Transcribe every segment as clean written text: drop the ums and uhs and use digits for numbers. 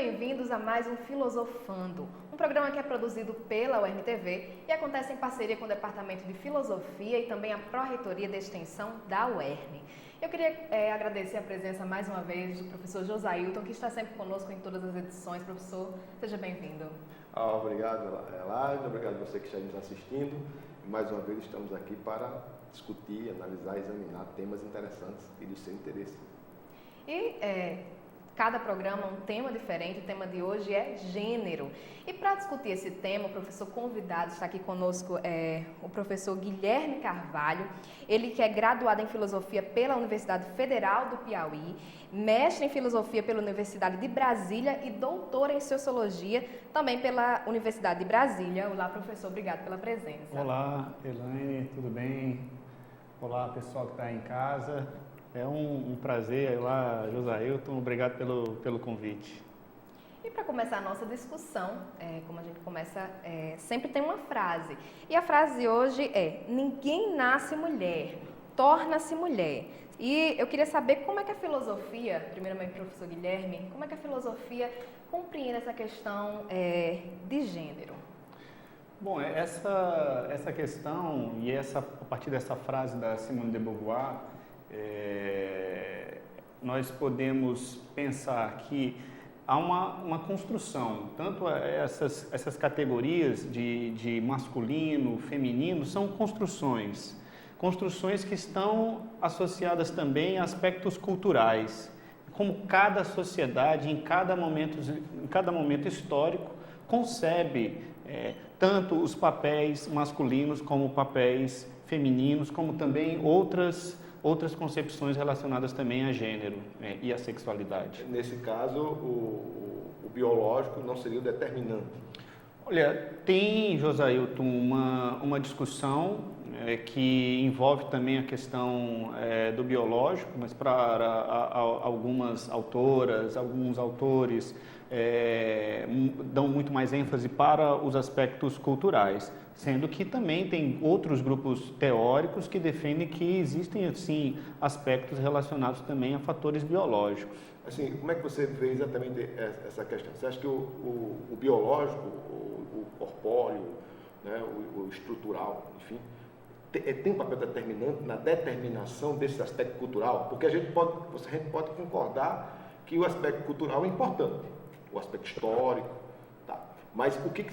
bem-vindos a mais um Filosofando, um programa que é produzido pela UERN-TV e acontece em parceria com o Departamento de Filosofia e também a Pró-Reitoria de Extensão da UERN. Eu queria agradecer a presença mais uma vez do professor Josailton, que está sempre conosco em todas as edições. Professor, seja bem-vindo. Obrigado, Elaine, obrigado a você que está nos assistindo. Mais uma vez estamos aqui para discutir, analisar, examinar temas interessantes e de seu interesse. E cada programa é um tema diferente, o tema de hoje é gênero. E para discutir esse tema, o professor convidado está aqui conosco, o professor Guilherme Carvalho, ele que é graduado em Filosofia pela Universidade Federal do Piauí, mestre em Filosofia pela Universidade de Brasília e doutor em Sociologia também pela Universidade de Brasília. Olá, professor, obrigado pela presença. Olá, Elaine, tudo bem? Olá, pessoal que está em casa. É um prazer. Olá, Josailton, obrigado pelo convite. E para começar a nossa discussão, como a gente começa, sempre tem uma frase. E a frase de hoje é: ninguém nasce mulher, torna-se mulher. E eu queria saber como é que a filosofia, primeiramente professor Guilherme, como é que a filosofia compreende essa questão de gênero? Bom, essa questão, e a partir dessa frase da Simone de Beauvoir, nós podemos pensar que há uma construção, tanto essas categorias de masculino, feminino, são construções que estão associadas também a aspectos culturais, como cada sociedade, em cada momento histórico, concebe tanto os papéis masculinos como papéis femininos, como também outras concepções relacionadas também a gênero e a sexualidade. Nesse caso, o biológico não seria o determinante? Olha, tem, Josailton, uma discussão que envolve também a questão do biológico, mas para algumas autoras, alguns autores dão muito mais ênfase para os aspectos culturais, sendo que também tem outros grupos teóricos que defendem que existem, assim, aspectos relacionados também a fatores biológicos. Assim, como é que você vê exatamente essa questão? Você acha que o biológico, o corpóreo, né, o estrutural, enfim, tem um papel determinante na determinação desse aspecto cultural? Porque a gente pode concordar que o aspecto cultural é importante, o aspecto histórico, tá? Mas o que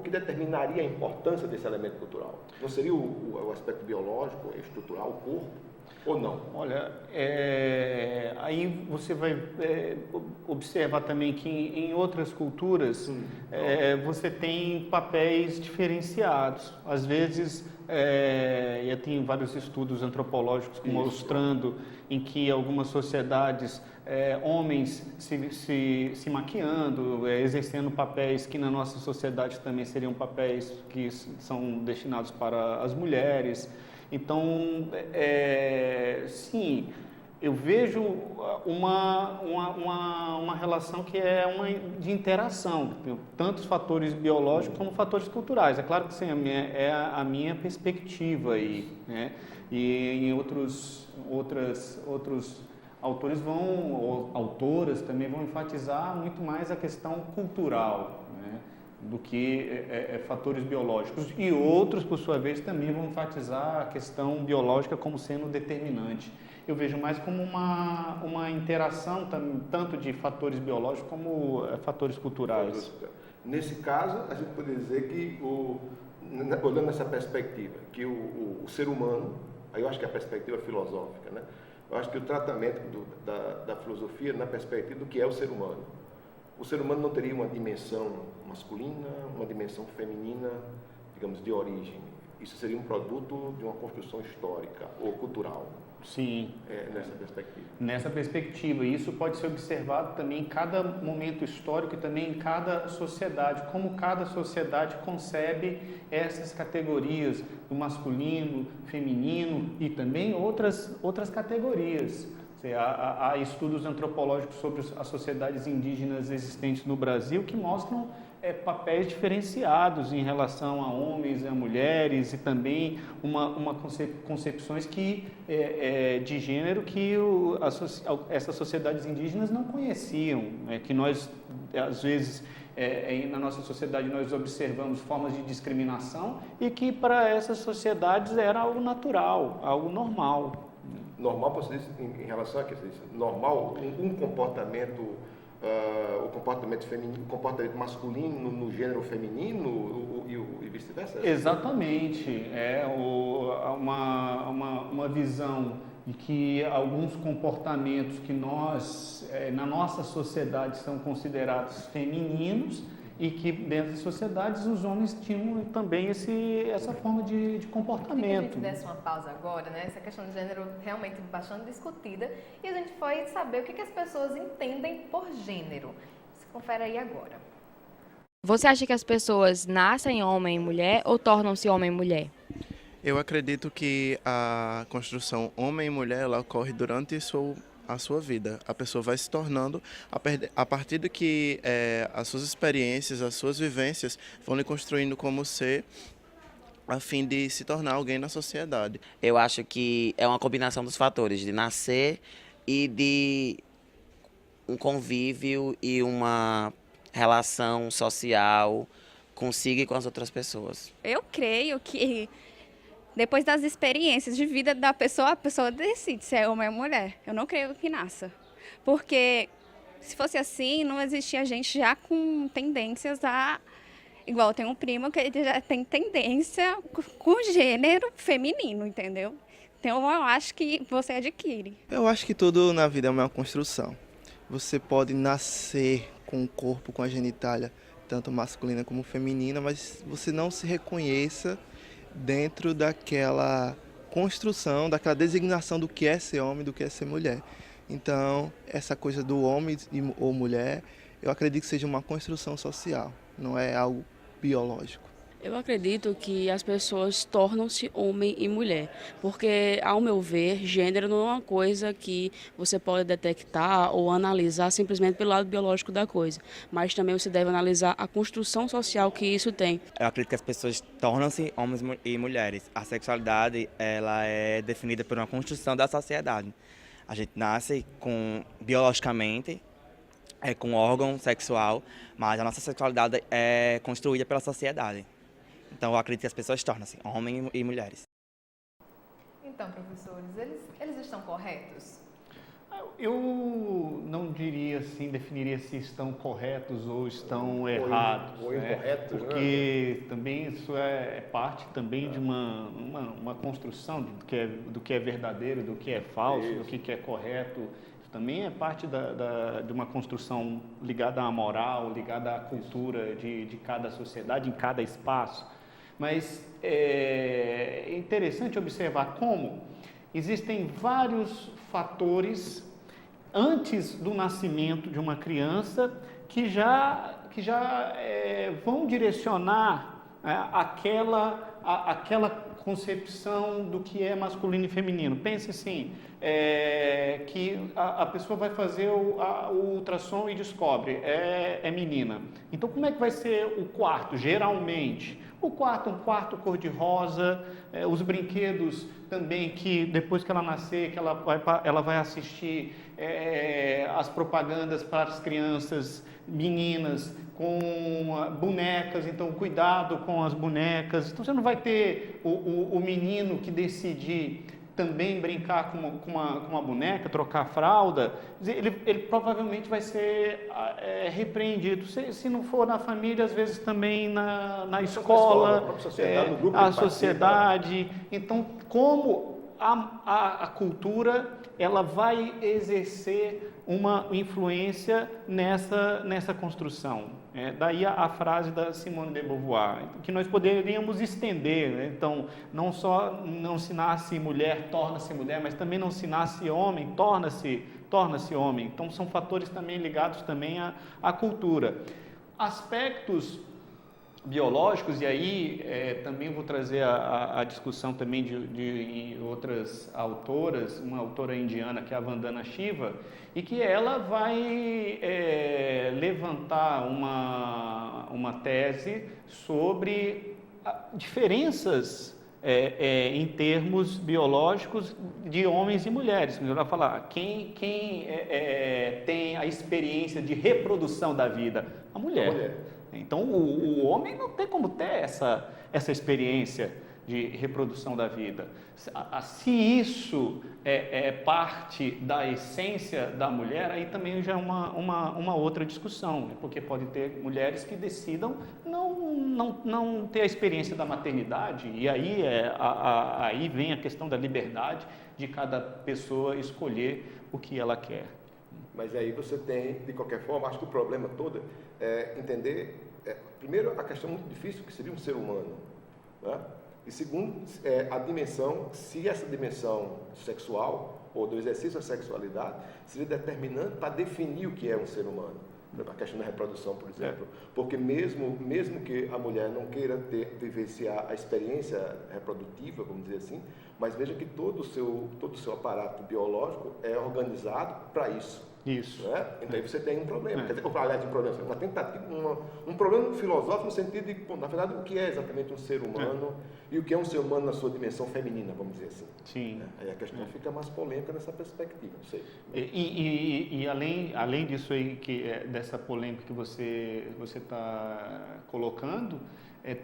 determinaria a importância desse elemento cultural? Não seria o aspecto biológico, estrutural, o corpo, ou não? Olha, aí você vai observar também que em outras culturas você tem papéis diferenciados. Às vezes, eu tenho vários estudos antropológicos mostrando em que algumas sociedades, homens se maquiando, exercendo papéis que na nossa sociedade também seriam papéis que são destinados para as mulheres. Então, sim, eu vejo uma relação que é de interação, tanto os fatores biológicos como fatores culturais. É claro que sim, é a minha perspectiva aí, né? E em outros autores ou autoras também vão enfatizar muito mais a questão cultural, né, do que fatores biológicos. E outros, por sua vez, também vão enfatizar a questão biológica como sendo determinante. Eu vejo mais como uma interação tanto de fatores biológicos como fatores culturais. Nesse caso, a gente pode dizer que, olhando essa perspectiva, que o ser humano, aí eu acho que é a perspectiva filosófica, né? Eu acho que o tratamento da filosofia na perspectiva do que é o ser humano. O ser humano não teria uma dimensão masculina, uma dimensão feminina, digamos, de origem. Isso seria um produto de uma construção histórica ou cultural. Sim. Nessa perspectiva. Nessa perspectiva. E isso pode ser observado também em cada momento histórico e também em cada sociedade. Como cada sociedade concebe essas categorias do masculino, feminino e também outras categorias. Há estudos antropológicos sobre as sociedades indígenas existentes no Brasil que mostram papéis diferenciados em relação a homens e a mulheres e também concepções de gênero que essas sociedades indígenas não conheciam, que nós, às vezes, na nossa sociedade nós observamos formas de discriminação e que para essas sociedades era algo natural, algo normal. Normal, você disse, em relação a que você disse, normal, um comportamento, o comportamento feminino, o comportamento masculino no gênero feminino e vice-versa? Exatamente, uma visão de que alguns comportamentos que nós, na nossa sociedade, são considerados femininos e que dentro das sociedades os homens tinham também essa forma de comportamento. Queria que a gente desse uma pausa agora, né? Essa questão de gênero realmente bastante discutida e a gente foi saber o que as pessoas entendem por gênero. Se confere aí agora. Você acha que as pessoas nascem homem e mulher ou tornam-se homem e mulher? Eu acredito que a construção homem e mulher ela ocorre durante a sua vida. A pessoa vai se tornando, a partir do que as suas experiências, as suas vivências vão lhe construindo como ser, a fim de se tornar alguém na sociedade. Eu acho que é uma combinação dos fatores, de nascer e de um convívio e uma relação social consigo e com as outras pessoas. Eu creio que depois das experiências de vida da pessoa, a pessoa decide se é homem ou mulher. Eu não creio que nasça. Porque se fosse assim, não existia gente já com tendências a... Igual tem um primo que ele já tem tendência com gênero feminino, entendeu? Então eu acho que você adquire. Eu acho que tudo na vida é uma construção. Você pode nascer com o corpo, com a genitália, tanto masculina como feminina, mas você não se reconheça dentro daquela construção, daquela designação do que é ser homem, do que é ser mulher. Então, essa coisa do homem ou mulher, eu acredito que seja uma construção social, não é algo biológico. Eu acredito que as pessoas tornam-se homem e mulher, porque, ao meu ver, gênero não é uma coisa que você pode detectar ou analisar simplesmente pelo lado biológico da coisa, mas também você deve analisar a construção social que isso tem. Eu acredito que as pessoas tornam-se homens e mulheres. A sexualidade ela é definida por uma construção da sociedade. A gente nasce biologicamente, com órgão sexual, mas a nossa sexualidade é construída pela sociedade. Então, eu acredito que as pessoas tornam-se homens e mulheres. Então, professores, eles estão corretos? Eu não diria assim, definiria se estão corretos ou estão errados. Ou incorretos, porque também isso é parte também de uma construção do que é verdadeiro, do que é falso, do que é correto. Isso também é parte de uma construção ligada à moral, ligada à cultura de cada sociedade, em cada espaço. Mas é interessante observar como existem vários fatores antes do nascimento de uma criança que já vão direcionar aquela concepção do que é masculino e feminino. Pense assim, que a pessoa vai fazer o ultrassom e descobre, é menina. Então, como é que vai ser o quarto, geralmente? Um quarto cor-de-rosa, os brinquedos também que depois que ela nascer, que ela vai assistir as propagandas para as crianças meninas com bonecas, então cuidado com as bonecas. Então você não vai ter o menino que decidir também brincar com uma boneca, trocar fralda, ele provavelmente vai ser repreendido. Se não for na família, às vezes também na escola, a sociedade. Então, como a cultura ela vai exercer uma influência nessa construção. Daí a frase da Simone de Beauvoir, que nós poderíamos estender, né? Então, não só não se nasce mulher, torna-se mulher, mas também não se nasce homem, torna-se homem. Então, são fatores também ligados também à cultura. Aspectos biológicos, e aí também vou trazer a discussão também de outras autoras, uma autora indiana que é a Vandana Shiva, e que ela vai levantar uma tese sobre diferenças em termos biológicos de homens e mulheres. Ela vai falar quem tem a experiência de reprodução da vida? A mulher. Então, o homem não tem como ter essa experiência de reprodução da vida. Se isso é parte da essência da mulher, aí também já é uma outra discussão, porque pode ter mulheres que decidam não ter a experiência da maternidade, e aí vem a questão da liberdade de cada pessoa escolher o que ela quer. Mas aí você tem, de qualquer forma, acho que o problema todo é entender, primeiro, a questão muito difícil que seria um ser humano, né? E segundo, a dimensão, se essa dimensão sexual ou do exercício da sexualidade seria determinante para definir o que é um ser humano. A questão da reprodução, por exemplo. Porque mesmo que a mulher não queira vivenciar a experiência reprodutiva, vamos dizer assim, mas veja que todo o seu aparato biológico é organizado para isso. Isso. Né? Então aí você tem um problema. Quer dizer, aliás, uma tentativa, um problema filosófico no sentido de, na verdade, o que é exatamente um ser humano e o que é um ser humano na sua dimensão feminina, vamos dizer assim. Sim. Aí a questão fica mais polêmica nessa perspectiva, não sei. E além disso aí, dessa polêmica que você está colocando,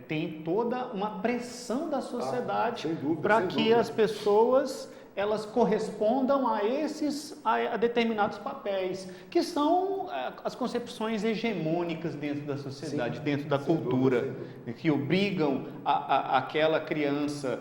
tem toda uma pressão da sociedade para que as pessoas elas correspondam a determinados papéis, que são as concepções hegemônicas dentro da sociedade, sim, dentro da cultura, que obrigam aquela criança,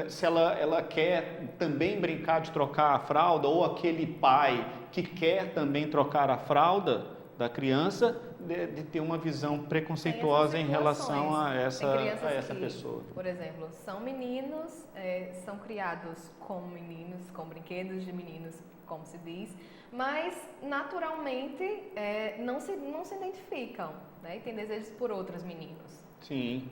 se ela quer também brincar de trocar a fralda, ou aquele pai que quer também trocar a fralda da criança, de ter uma visão preconceituosa em relação a essa pessoa. Por exemplo, são meninos, são criados como meninos, com brinquedos de meninos, como se diz, mas naturalmente não se identificam, né? E têm desejos por outros meninos. Sim.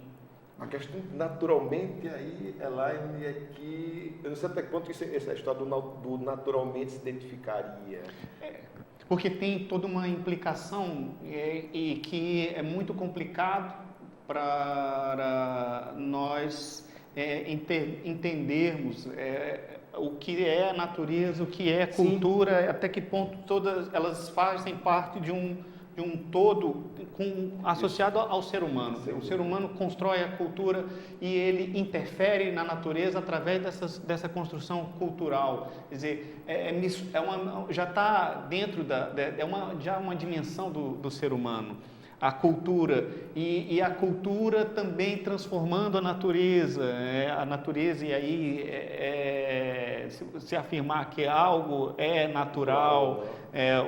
A questão naturalmente aí, Elaine, é que eu não sei até que ponto essa história do naturalmente se identificaria. Porque tem toda uma implicação e que é muito complicado para nós entendermos o que é a natureza, o que é cultura, sim, até que ponto todas elas fazem parte de um todo associado ao ser humano. Sim. O ser humano constrói a cultura e ele interfere na natureza através dessa construção cultural. Quer dizer, já está dentro já uma dimensão do ser humano. A cultura, e a cultura também transformando a natureza, e aí se afirmar que algo é natural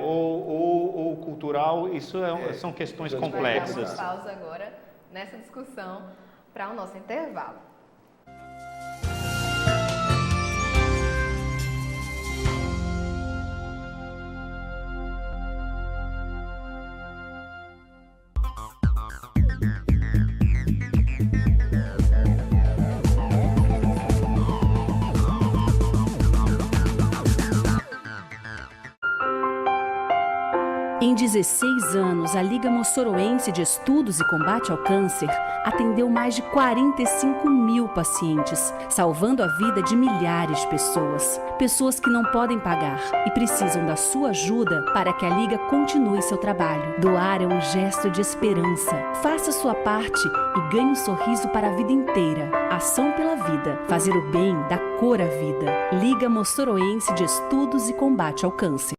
ou cultural, isso são questões complexas. Vamos dar uma pausa agora nessa discussão para o nosso intervalo. Em 16 anos, a Liga Moçoroense de Estudos e Combate ao Câncer atendeu mais de 45 mil pacientes, salvando a vida de milhares de pessoas. Pessoas que não podem pagar e precisam da sua ajuda para que a Liga continue seu trabalho. Doar é um gesto de esperança. Faça sua parte e ganhe um sorriso para a vida inteira. Ação pela vida. Fazer o bem dá cor à vida. Liga Moçoroense de Estudos e Combate ao Câncer.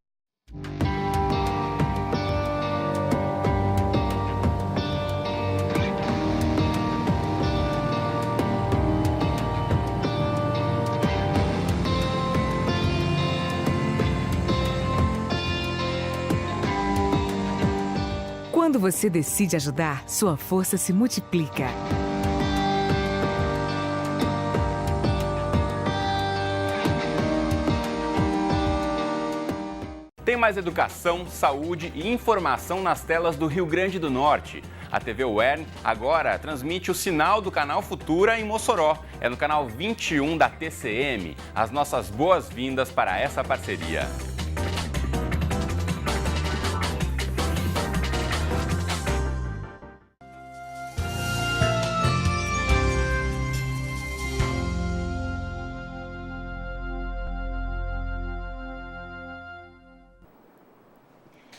Quando você decide ajudar, sua força se multiplica. Tem mais educação, saúde e informação nas telas do Rio Grande do Norte. A TV UERN agora transmite o sinal do canal Futura em Mossoró. É no canal 21 da TCM. As nossas boas-vindas para essa parceria.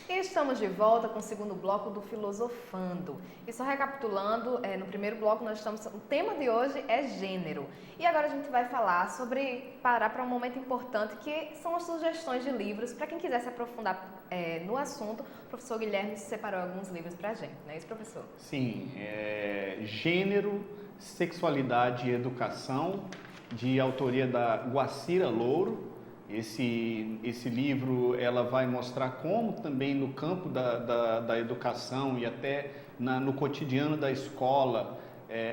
Estamos de volta com o segundo bloco do Filosofando. E só recapitulando, no primeiro bloco o tema de hoje é gênero. E agora a gente vai falar parar para um momento importante, que são as sugestões de livros. Para quem quiser se aprofundar no assunto, o professor Guilherme separou alguns livros para a gente, não é isso, professor? Sim, Gênero, Sexualidade e Educação, de autoria da Guacira Louro. Esse livro ela vai mostrar como também no campo da educação e até no cotidiano da escola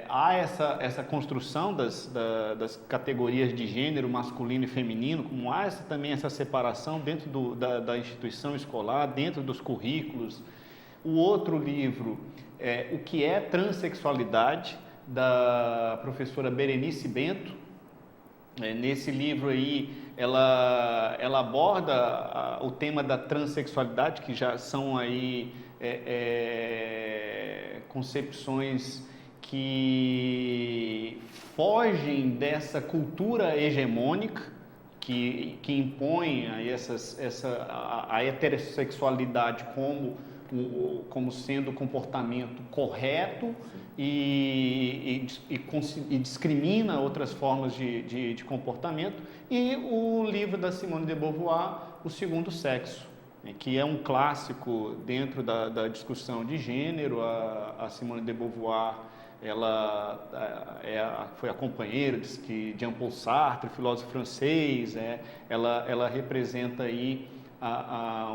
há essa construção das categorias de gênero masculino e feminino, como há também essa separação dentro da instituição escolar, dentro dos currículos. O outro livro é O que é Transsexualidade, da professora Berenice Bento. Nesse livro aí, ela aborda o tema da transexualidade, que já são aí concepções que fogem dessa cultura hegemônica que impõe aí a heterossexualidade como sendo o comportamento correto e discrimina outras formas de comportamento. E o livro da Simone de Beauvoir, O Segundo Sexo, que é um clássico dentro da discussão de gênero. A Simone de Beauvoir foi a companheira de Jean-Paul Sartre, filósofo francês. Ela representa aí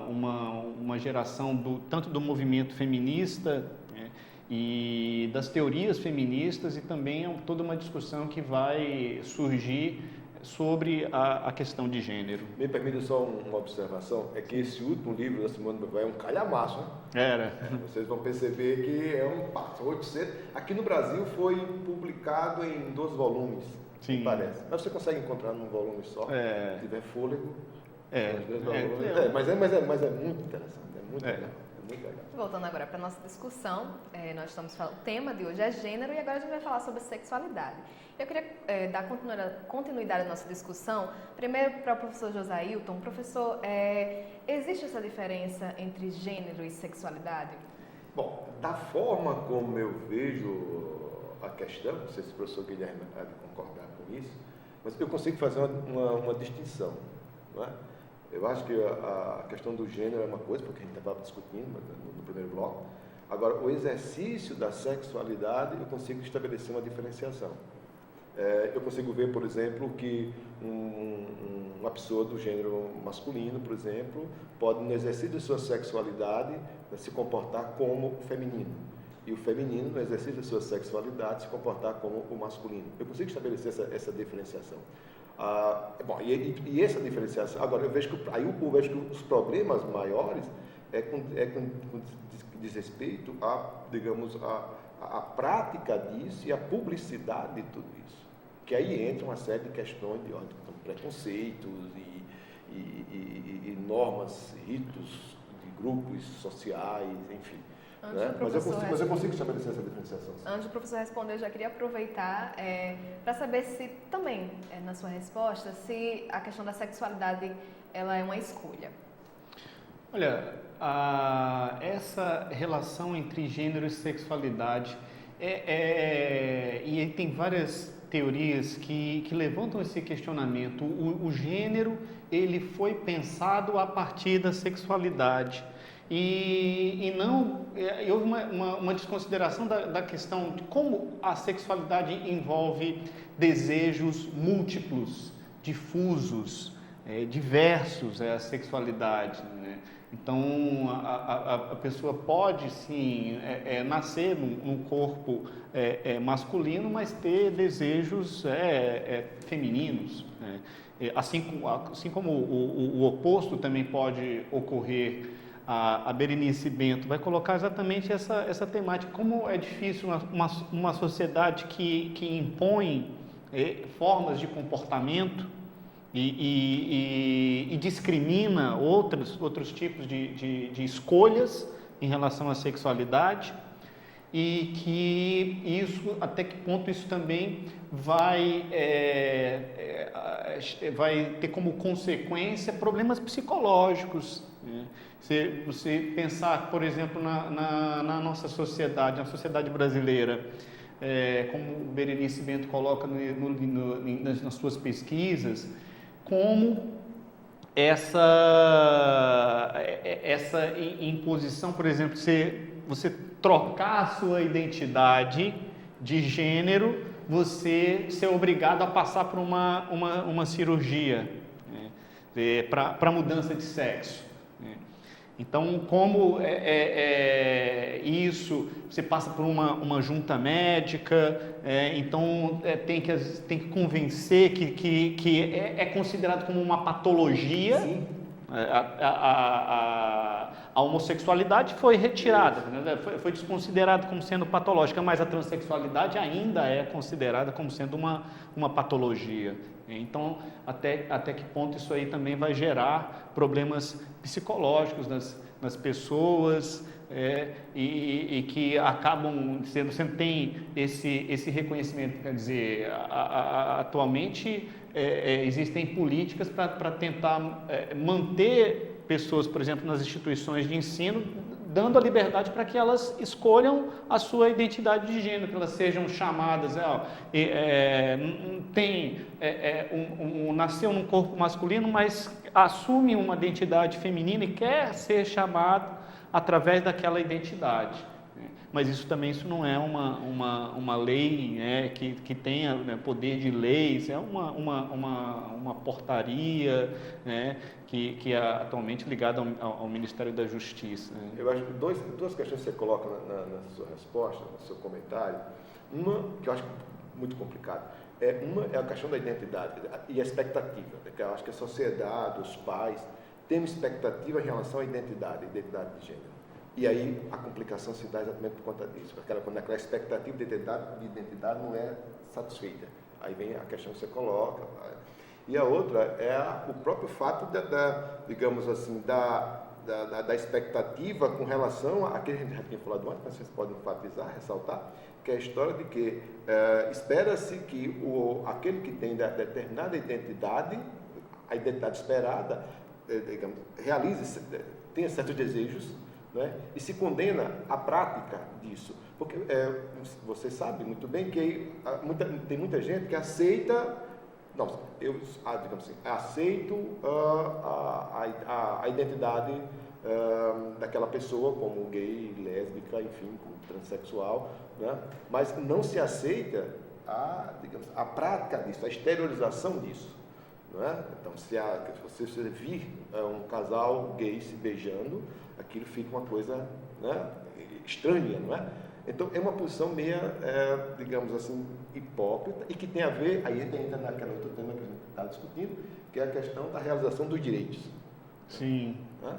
uma geração tanto do movimento feminista e das teorias feministas, e também toda uma discussão que vai surgir sobre a questão de gênero. Me permita só uma observação, é que esse último livro da Simone de Beauvoir é um calhamaço, né? Era. Vocês vão perceber que é um passo, 800. Aqui no Brasil foi publicado em 12 volumes, sim, parece. Mas você consegue encontrar num volume só, se tiver fôlego. Mas é muito interessante, é muito legal. Voltando agora para a nossa discussão, nós estamos falando, o tema de hoje é gênero, e agora a gente vai falar sobre sexualidade. Eu queria dar continuidade à nossa discussão, primeiro para o professor Josailton. Professor, existe essa diferença entre gênero e sexualidade? Bom, da forma como eu vejo a questão, não sei se o professor Guilherme vai concordar com isso, mas eu consigo fazer uma distinção, não é? Eu acho que a questão do gênero é uma coisa, porque a gente estava discutindo no primeiro bloco. Agora, o exercício da sexualidade, eu consigo estabelecer uma diferenciação. Eu consigo ver, por exemplo, que uma pessoa do gênero masculino, por exemplo, pode, no exercício de sua sexualidade, se comportar como feminino. E o feminino, no exercício de sua sexualidade, se comportar como o masculino. Eu consigo estabelecer essa diferenciação. E essa diferenciação, agora eu vejo que os problemas maiores diz respeito a prática disso e a publicidade de tudo isso, que aí entra uma série de questões de ordem, preconceitos e normas, ritos de grupos sociais, enfim. Mas eu consigo estabelecer essa diferenciação. Antes do professor responder, eu já queria aproveitar para saber se também, na sua resposta, se a questão da sexualidade ela é uma escolha. Olha, essa relação entre gênero e sexualidade e tem várias teorias que levantam esse questionamento. O gênero ele foi pensado a partir da sexualidade. E houve uma desconsideração da questão de como a sexualidade envolve desejos múltiplos, difusos, diversos, a sexualidade, né? Então, a pessoa pode, sim, nascer num corpo masculino, mas ter desejos femininos, né? Assim como o oposto também pode ocorrer a Berenice Bento vai colocar exatamente essa temática, como é difícil uma sociedade que impõe formas de comportamento e discrimina outros tipos de escolhas em relação à sexualidade, e que isso, até que ponto isso também vai ter como consequência problemas psicológicos, né? Você pensar, por exemplo, na nossa sociedade, na sociedade brasileira, como o Berenice Bento coloca nas suas pesquisas, como essa imposição, por exemplo, você trocar a sua identidade de gênero, você ser obrigado a passar por uma cirurgia, né, para mudança de sexo. Né. Então, como isso, você passa por uma junta médica, então tem que convencer que é considerado como uma patologia. Sim. A homossexualidade foi retirada, né? foi desconsiderada como sendo patológica, mas a transexualidade ainda é considerada como sendo uma patologia. Então, até que ponto isso aí também vai gerar problemas psicológicos nas pessoas, e que acabam sendo, você tem esse reconhecimento, quer dizer, atualmente existem políticas para tentar manter pessoas, por exemplo, nas instituições de ensino, dando a liberdade para que elas escolham a sua identidade de gênero, que elas sejam chamadas, nasceu num corpo masculino, mas assume uma identidade feminina e quer ser chamado através daquela identidade. Mas isso não é uma lei, né, que tenha, né, poder de leis, é uma portaria, né, que é atualmente ligada ao Ministério da Justiça. Né. Eu acho que duas questões que você coloca na sua resposta, no seu comentário. Uma que eu acho muito complicada. Uma é a questão da identidade e a expectativa, né, que eu acho que a sociedade, os pais, têm uma expectativa em relação à identidade de gênero. E aí a complicação se dá exatamente por conta disso, quando aquela expectativa de identidade não é satisfeita. Aí vem a questão que você coloca. E a outra é o próprio fato digamos assim, da expectativa com relação àquele que a gente já tinha falado antes, mas vocês podem enfatizar, ressaltar, que é a história de que espera-se que aquele que tem determinada identidade, a identidade esperada, digamos, tenha certos desejos, né, e se condena à prática disso. Porque você sabe muito bem que tem muita gente que aceita, digamos assim, aceito a identidade daquela pessoa como gay, lésbica, enfim, como transexual, né, mas não se aceita a prática disso, a exteriorização disso. Não é? Então, se você vir um casal gay se beijando, aquilo fica uma coisa, né, estranha, não é? Então, é uma posição meio, digamos assim, hipócrita, e que tem a ver, aí entra naquele outro tema que a gente está discutindo, que é a questão da realização dos direitos. Sim. Né?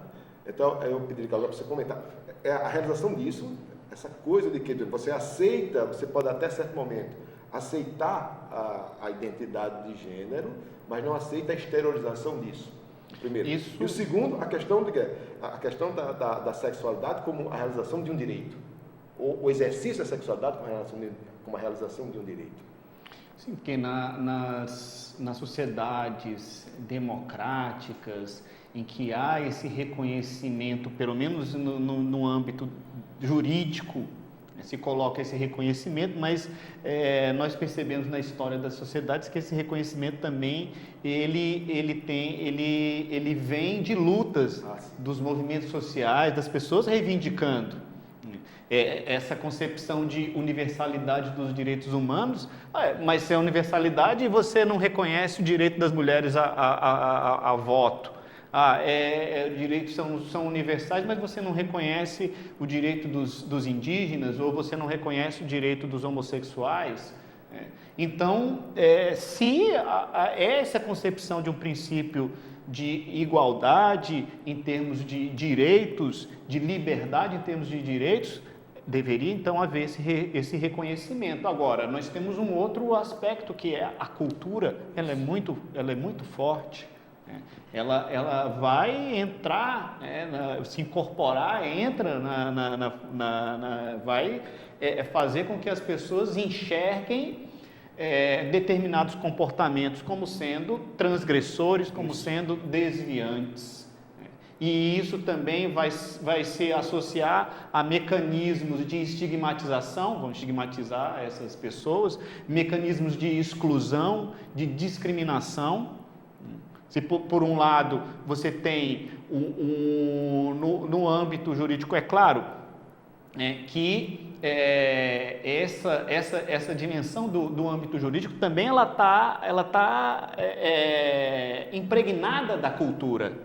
Então, eu pediria para você comentar. A realização disso, essa coisa de que você aceita, você pode até certo momento aceitar a identidade de gênero, mas não aceita a exteriorização disso. Primeiro. Isso. E o segundo, a questão da sexualidade como a realização de um direito. O exercício da sexualidade como a realização de um direito. Sim, porque nas sociedades democráticas, em que há esse reconhecimento, pelo menos no âmbito jurídico, se coloca esse reconhecimento, mas nós percebemos na história das sociedades que esse reconhecimento também ele vem de lutas dos movimentos sociais, das pessoas reivindicando essa concepção de universalidade dos direitos humanos. Mas se é universalidade, você não reconhece o direito das mulheres a voto. Direitos são universais, mas você não reconhece o direito dos indígenas, ou você não reconhece o direito dos homossexuais. Então, se essa concepção de um princípio de igualdade em termos de direitos, de liberdade em termos de direitos, deveria então haver esse reconhecimento. Agora, nós temos um outro aspecto que é a cultura, ela é muito forte. Ela vai entrar, se incorporar, entra vai fazer com que as pessoas enxerguem determinados comportamentos como sendo transgressores, como sendo desviantes. E isso também vai se associar a mecanismos de estigmatização, vão estigmatizar essas pessoas, mecanismos de exclusão, de discriminação. Se por um lado você tem no âmbito jurídico, é claro que essa dimensão do âmbito jurídico também ela tá impregnada da cultura.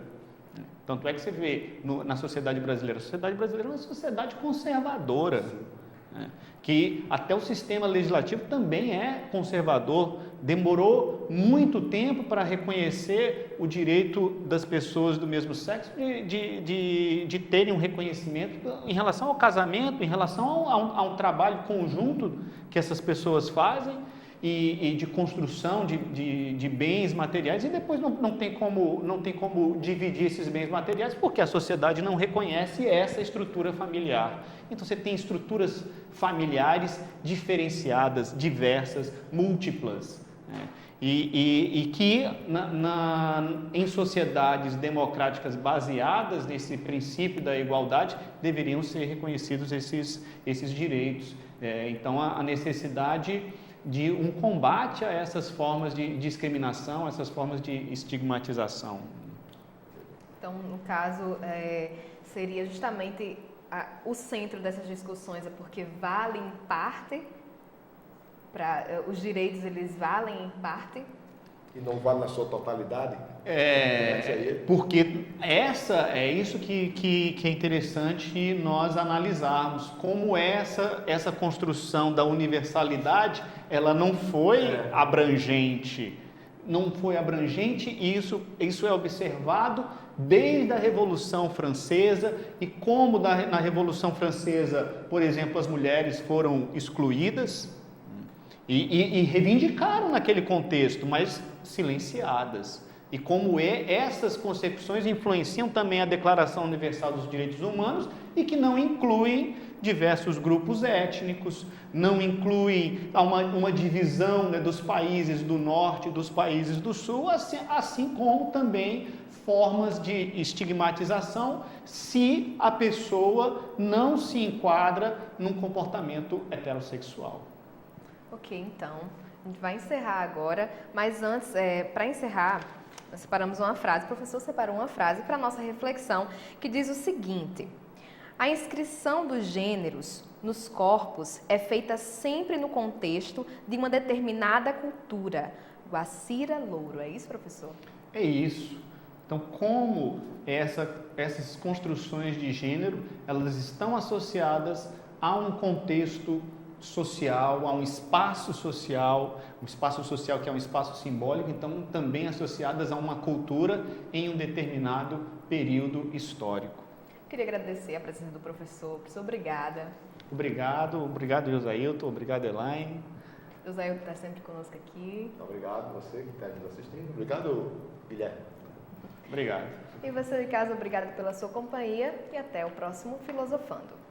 Tanto é que você vê na sociedade brasileira, a sociedade brasileira é uma sociedade conservadora, que até o sistema legislativo também é conservador. Demorou muito tempo para reconhecer o direito das pessoas do mesmo sexo de terem um reconhecimento em relação ao casamento, em relação a um trabalho conjunto que essas pessoas fazem e de construção de bens materiais, e depois não tem como dividir esses bens materiais porque a sociedade não reconhece essa estrutura familiar. Então você tem estruturas familiares diferenciadas, diversas, múltiplas, e que em sociedades democráticas baseadas nesse princípio da igualdade deveriam ser reconhecidos esses direitos. Então a necessidade de um combate a essas formas de discriminação, essas formas de estigmatização. Então, no caso, seria justamente o centro dessas discussões, porque vale em parte, os direitos eles valem em parte. E não vale na sua totalidade? Porque isso que é interessante nós analisarmos, como essa construção da universalidade, ela não foi abrangente. E isso é observado desde a Revolução Francesa, e como na Revolução Francesa, por exemplo, as mulheres foram excluídas e reivindicaram naquele contexto, mas silenciadas. E como essas concepções influenciam também a Declaração Universal dos Direitos Humanos e que não incluem diversos grupos étnicos, não incluem uma divisão dos países do norte e dos países do sul, assim como também formas de estigmatização se a pessoa não se enquadra num comportamento heterossexual. Ok, então, a gente vai encerrar agora, mas antes, para encerrar, nós separamos uma frase, o professor separou uma frase para a nossa reflexão, que diz o seguinte: a inscrição dos gêneros nos corpos é feita sempre no contexto de uma determinada cultura. Guacira Louro, é isso, professor? É isso. Então, como essas construções de gênero, elas estão associadas a um contexto social, a um espaço social que é um espaço simbólico, então também associadas a uma cultura em um determinado período histórico. Queria agradecer a presença do professor. Professor, obrigada. Obrigado, Josailton, obrigado, Elaine. Josailton está sempre conosco aqui. Obrigado você que está nos assistindo. Obrigado, Guilherme. Obrigado. E você de casa, obrigado pela sua companhia e até o próximo Filosofando.